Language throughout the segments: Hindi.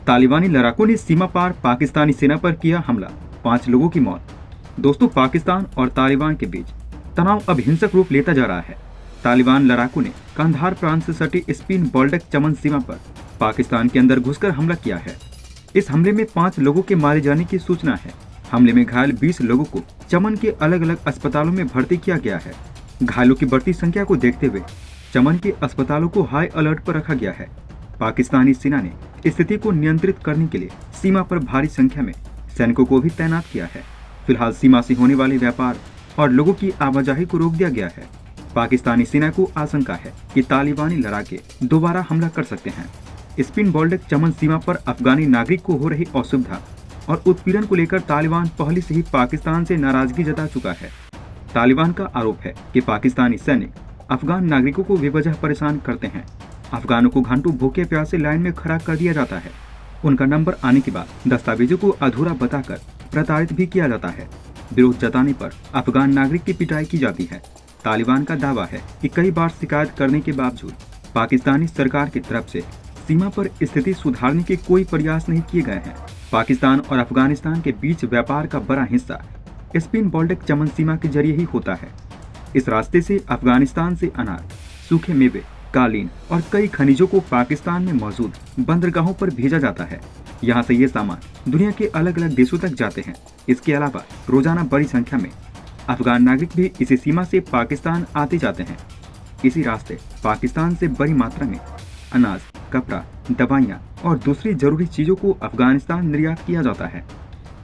तालिबानी लड़ाकों ने सीमा पार पाकिस्तानी सेना पर किया हमला, 5 लोगों की मौत। दोस्तों, पाकिस्तान और तालिबान के बीच तनाव अब हिंसक रूप लेता जा रहा है। तालिबान लड़ाकों ने कंधार प्रांत से सटी स्पिन बोल्डक चमन सीमा पर पाकिस्तान के अंदर घुसकर हमला किया है। इस हमले में 5 लोगों के मारे जाने की सूचना है। हमले में घायल 20 लोगों को चमन के अलग अलग अस्पतालों में भर्ती किया गया है। घायलों की बढ़ती संख्या को देखते हुए चमन के अस्पतालों को हाई अलर्ट पर रखा गया है। पाकिस्तानी सेना ने स्थिति को नियंत्रित करने के लिए सीमा पर भारी संख्या में सैनिकों को भी तैनात किया है। फिलहाल सीमा से होने वाले व्यापार और लोगों की आवाजाही को रोक दिया गया है। पाकिस्तानी सेना को आशंका है कि तालिबानी लड़ाके दोबारा हमला कर सकते हैं। स्पिन बोल्डक चमन सीमा पर अफगानी नागरिक को हो रही असुविधा और उत्पीड़न को लेकर तालिबान पहले से ही पाकिस्तान से नाराजगी जता चुका है। तालिबान का आरोप है कि पाकिस्तानी सैनिक अफगान नागरिकों को बेवजह परेशान करते हैं। अफगानों को घंटों भूखे प्यासे लाइन में खड़ा कर दिया जाता है। उनका नंबर आने के बाद दस्तावेजों को अधूरा बताकर प्रताड़ित भी किया जाता है। विरोध जताने पर अफगान नागरिक की पिटाई की जाती है। तालिबान का दावा है कि कई बार शिकायत करने के बावजूद पाकिस्तानी सरकार की तरफ से सीमा पर स्थिति सुधारने के कोई प्रयास नहीं किए गए हैं। पाकिस्तान और अफगानिस्तान के बीच व्यापार का बड़ा हिस्सा स्पिन बोल्डक चमन सीमा के जरिए ही होता है। इस रास्ते से अफगानिस्तान से अनाज, सूखे मेवे, कालीन और कई खनिजों को पाकिस्तान में मौजूद बंदरगाहों पर भेजा जाता है। यहाँ से ये सामान दुनिया के अलग अलग देशों तक जाते हैं। इसके अलावा रोजाना बड़ी संख्या में अफगान नागरिक भी इसी सीमा से पाकिस्तान आते जाते हैं। इसी रास्ते पाकिस्तान से बड़ी मात्रा में अनाज, कपड़ा, दवाइयाँ और दूसरी जरूरी चीजों को अफगानिस्तान निर्यात किया जाता है।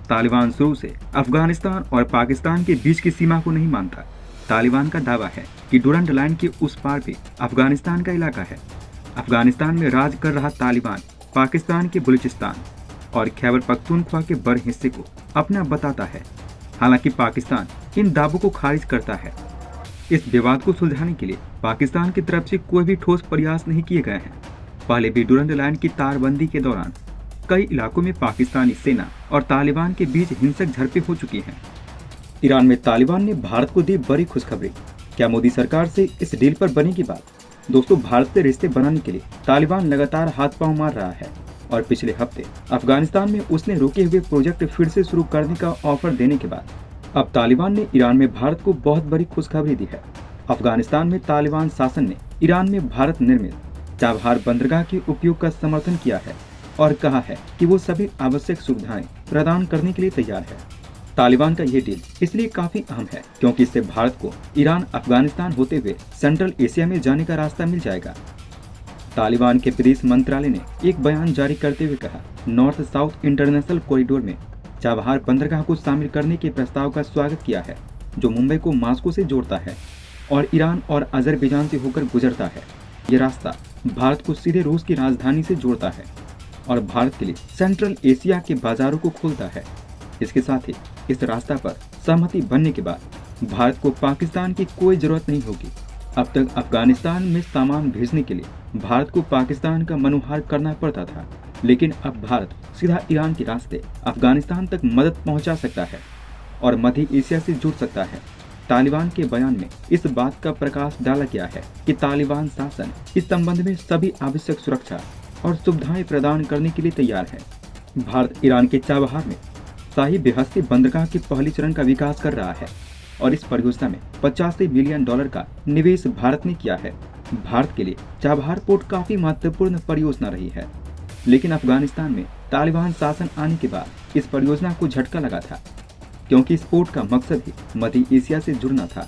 तालिबान शुरू से अफगानिस्तान और पाकिस्तान के बीच की सीमा को नहीं मानता। तालिबान का दावा है कि डुरंड लाइन के उस पार भी अफगानिस्तान का इलाका है। अफगानिस्तान में राज कर रहा तालिबान पाकिस्तान के बलूचिस्तान और खैबर पख्तूनख्वा के बड़े हिस्से को अपना बताता है। हालांकि पाकिस्तान इन दावों को खारिज करता है। इस विवाद को सुलझाने के लिए पाकिस्तान की तरफ से कोई भी ठोस प्रयास नहीं किए गए हैं। पहले भी डुरंड लाइन की तारबंदी के दौरान कई इलाकों में पाकिस्तानी सेना और तालिबान के बीच हिंसक झड़पें हो चुकी हैं। ईरान में तालिबान ने भारत को दी बड़ी खुशखबरी। क्या मोदी सरकार से इस डील पर बनेगी बात? दोस्तों, भारत से रिश्ते बनाने के लिए तालिबान लगातार हाथ पांव मार रहा है और पिछले हफ्ते अफगानिस्तान में उसने रुके हुए प्रोजेक्ट फिर से शुरू करने का ऑफर देने के बाद अब तालिबान ने ईरान में भारत को बहुत बड़ी खुशखबरी दी है। अफगानिस्तान में तालिबान शासन ने ईरान में भारत निर्मित चाबहार बंदरगाह के उपयोग का समर्थन किया है और कहा है कि वो सभी आवश्यक सुविधाएं प्रदान करने के लिए तैयार है। तालिबान का ये डील इसलिए काफी अहम है क्योंकि इससे भारत को ईरान, अफगानिस्तान होते हुए सेंट्रल एशिया में जाने का रास्ता मिल जाएगा। तालिबान के विदेश मंत्रालय ने एक बयान जारी करते हुए कहा, नॉर्थ साउथ इंटरनेशनल कॉरिडोर में चाबहार बंदरगाह को शामिल करने के प्रस्ताव का स्वागत किया है, जो मुंबई को मास्को से जोड़ता है और ईरान और अजरबैजान से होकर गुजरता है। ये रास्ता भारत को सीधे रूस की राजधानी से जोड़ता है और भारत के लिए सेंट्रल एशिया के बाजारों को खोलता है। इसके साथ ही इस रास्ता पर सहमति बनने के बाद भारत को पाकिस्तान की कोई जरूरत नहीं होगी। अब तक अफगानिस्तान में सामान भेजने के लिए भारत को पाकिस्तान का मनोहार करना पड़ता था, लेकिन अब भारत सीधा ईरान के रास्ते अफगानिस्तान तक मदद पहुंचा सकता है और मध्य एशिया से जुड़ सकता है। तालिबान के बयान में इस बात का प्रकाश डाला गया है कि तालिबान शासन इस संबंध में सभी आवश्यक सुरक्षा और सुविधाएं प्रदान करने के लिए तैयार है। भारत ईरान के चाबहार में शाही बेहस्ती बंदरगाह के पहले चरण का विकास कर रहा है और इस परियोजना में $85 मिलियन का निवेश भारत ने किया है। भारत के लिए चाबहार पोर्ट काफी महत्वपूर्ण परियोजना रही है, लेकिन अफगानिस्तान में तालिबान शासन आने के बाद इस परियोजना को झटका लगा था, क्योंकि इस पोर्ट का मकसद ही मध्य एशिया से जुड़ना था।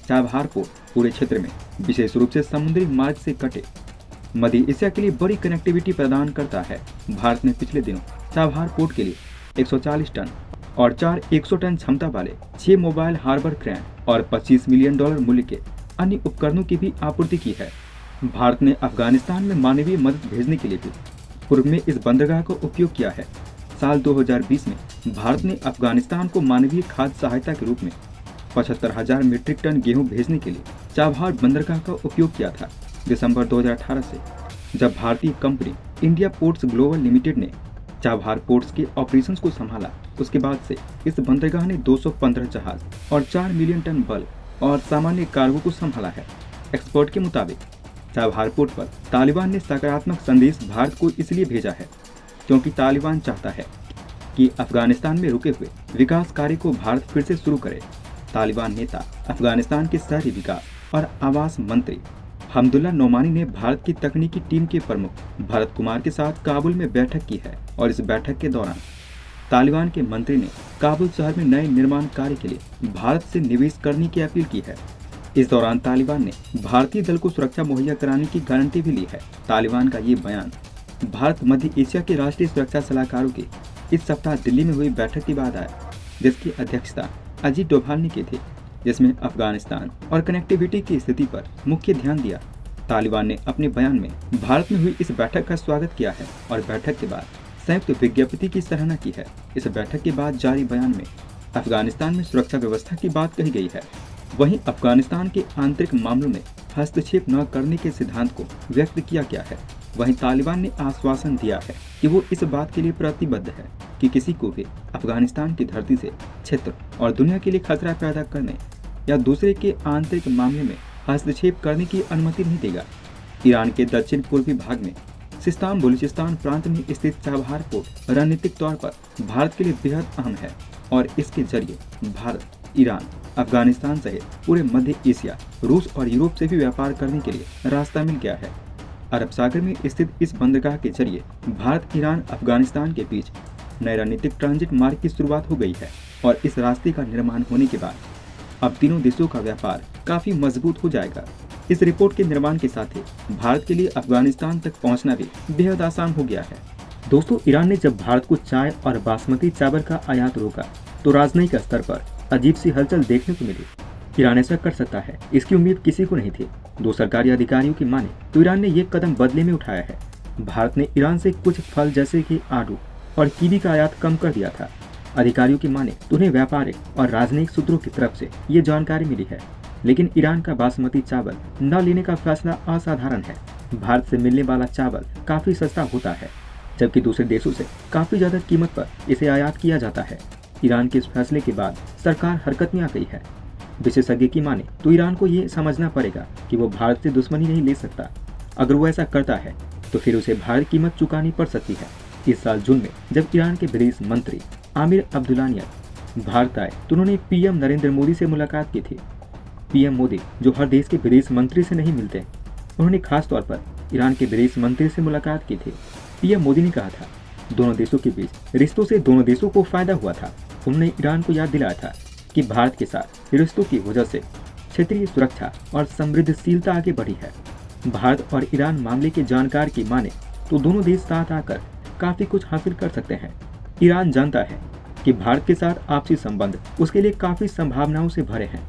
चाबहार पोर्ट पूरे क्षेत्र में विशेष रूप से समुद्री मार्ग से कटे मध्य एशिया के लिए बड़ी कनेक्टिविटी प्रदान करता है। भारत ने पिछले दिनों चाबहार पोर्ट के लिए 140 टन और 4 100 टन क्षमता वाले 6 मोबाइल हार्बर क्रेन और $25 मिलियन मूल्य के अन्य उपकरणों की भी आपूर्ति की है। भारत ने अफगानिस्तान में मानवीय मदद भेजने के लिए भी पूर्व में इस बंदरगाह का उपयोग किया है। साल 2020 में भारत ने अफगानिस्तान को मानवीय खाद्य सहायता के रूप में 75,000 मीट्रिक टन गेहूं भेजने के लिए चाबहार बंदरगाह का उपयोग किया था। दिसंबर 2018 से जब भारतीय company India ports global limited ने चाबहार पोर्ट्स के ऑपरेशंस को संभाला, उसके बाद से इस बंदरगाह ने 215 जहाज और 4 मिलियन टन बल्क और सामान्य कार्गो को संभाला है। एक्सपर्ट के मुताबिक चाबहार पोर्ट पर तालिबान ने सकारात्मक संदेश भारत को इसलिए भेजा है क्योंकि तालिबान चाहता है कि अफगानिस्तान में रुके हुए विकास कार्य को भारत फिर से शुरू करे। तालिबान नेता अफगानिस्तान के शहरी विकास और आवास मंत्री हमदुल्ला नोमानी ने भारत की तकनीकी टीम के प्रमुख भरत कुमार के साथ काबुल में बैठक की है और इस बैठक के दौरान तालिबान के मंत्री ने काबुल शहर में नए निर्माण कार्य के लिए भारत से निवेश करने की अपील की है। इस दौरान तालिबान ने भारतीय दल को सुरक्षा मुहैया कराने की गारंटी भी ली है। तालिबान का ये बयान भारत मध्य एशिया के राष्ट्रीय सुरक्षा सलाहकारों की इस सप्ताह दिल्ली में हुई बैठक के बाद आया, जिसकी अध्यक्षता अजीत डोभाल ने की थी, जिसमें अफगानिस्तान और कनेक्टिविटी की स्थिति पर मुख्य ध्यान दिया। तालिबान ने अपने बयान में भारत में हुई इस बैठक का स्वागत किया है और बैठक के बाद संयुक्त विज्ञप्ति की सराहना की है। इस बैठक के बाद जारी बयान में अफगानिस्तान में सुरक्षा व्यवस्था की बात कही गई है। वहीं अफगानिस्तान के आंतरिक मामलों में हस्तक्षेप न करने के सिद्धांत को व्यक्त किया गया है। वहीं तालिबान ने आश्वासन दिया है कि वो इस बात के लिए प्रतिबद्ध है कि किसी को भी अफगानिस्तान की धरती से क्षेत्र और दुनिया के लिए खतरा पैदा करने या दूसरे के आंतरिक मामले में हस्तक्षेप करने की अनुमति नहीं देगा। ईरान के दक्षिण पूर्वी भाग में सिस्तान बलूचिस्तान प्रांत में स्थित चाबहार पोर्ट रणनीतिक तौर पर भारत के लिए बेहद अहम है और इसके जरिए भारत, ईरान, अफगानिस्तान सहित पूरे मध्य एशिया, रूस और यूरोप से भी व्यापार करने के लिए रास्ता मिल गया है। अरब सागर में स्थित इस बंदरगाह के जरिए भारत, ईरान, अफगानिस्तान के बीच नए रणनीतिक ट्रांजिट मार्ग की शुरुआत हो गई है और इस रास्ते का निर्माण होने के बाद अब तीनों देशों का व्यापार काफी मजबूत हो जाएगा। इस रिपोर्ट के निर्माण के साथ ही भारत के लिए अफगानिस्तान तक पहुंचना भी बेहद आसान हो गया है। दोस्तों, ईरान ने जब भारत को चाय और बासमती चावल का आयात रोका तो राजनयिक स्तर पर अजीब सी हलचल देखने को मिली। ईरान ऐसा कर सकता है, इसकी उम्मीद किसी को नहीं थी। दो सरकारी अधिकारियों की माने तो ईरान ने ये कदम बदले में उठाया है। भारत ने ईरान से कुछ फल जैसे कि आड़ू और कीवी का आयात कम कर दिया था। अधिकारियों की माने तो उन्हें व्यापारिक और राजनयिक सूत्रों की तरफ से ये जानकारी मिली है, लेकिन ईरान का बासमती चावल न लेने का फैसला असाधारण है। भारत से मिलने वाला चावल काफी सस्ता होता है, जबकि दूसरे देशों से काफी ज्यादा कीमत पर इसे आयात किया जाता है। ईरान के इस फैसले के बाद सरकार हरकत में आ गई है। विशेषज्ञ की माने तो ईरान को ये समझना पड़ेगा कि वो भारत से दुश्मनी नहीं ले सकता। अगर वो ऐसा करता है तो फिर उसे भारी कीमत चुकानी पड़ सकती है। इस साल जून में जब ईरान के विदेश मंत्री आमिर अब्दुलानियन भारत आए तो उन्होंने पीएम नरेंद्र मोदी से मुलाकात की थी। पीएम मोदी, जो हर देश के विदेश मंत्री से नहीं मिलते, उन्होंने खास तौर पर ईरान के विदेश मंत्री से मुलाकात की थी। पीएम मोदी ने कहा था, दोनों देशों के बीच रिश्तों से दोनों देशों को फायदा हुआ था। उन्होंने ईरान को याद दिलाया था कि भारत के साथ रिश्तों की वजह से क्षेत्रीय सुरक्षा और समृद्धशीलता आगे बढ़ी है। भारत और ईरान मामले के जानकार की माने तो दोनों देश साथ आकर काफी कुछ हासिल कर सकते हैं। ईरान जानता है कि भारत के साथ आपसी संबंध उसके लिए काफी संभावनाओं से भरे हैं।